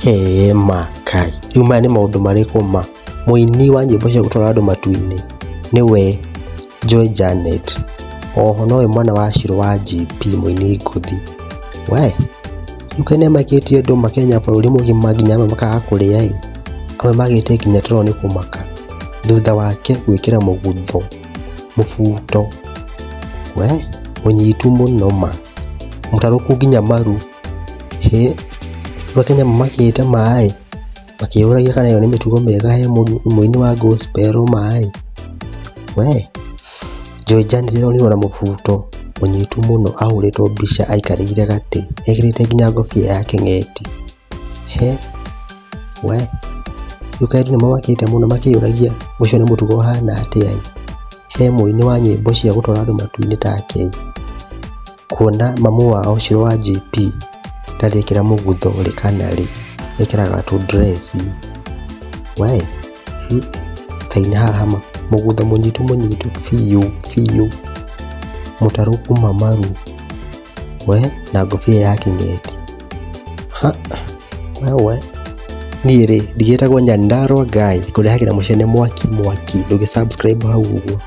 Makai riu maya ni maundu mariko ma muini wa nyimbo cia gutwara andu matu-ini niwe Joy Janet, oho nowe mwana wa Shiro wa GP muini nguthi. We ukene makitie andu makenya bururi mugima nginya makaga kuria amwe magite nginya toro ni kumaka thutha wake gwikira mugutho mubuto. We munyitu muno ma mutaruku nginya maru bakenya makite mai makiuragia kana yo ni mitugo mega he muini wa gospel mai. We Joy Janet ni wana mubuto munyitu muno ahuritwo mbica aikarire gati ekirite nginya ngofia yake ngeti. We ukaidi ni mamakite muno makiuragia ucio ni mutugo hana atia he muini wa nyimbo cia gutwara andu matu-ini take kuona mamu wao Shiro wa GP ndarikira mugutho uri kana ri ekiraga tu dress. We taina haha mugutho munyitu fiu mutaruku mamaru. We na ngofia yake ngeti. We nire digitagwo Nyandarua Guy kurehagera mucene mwaki nduge subscribe hau uguo.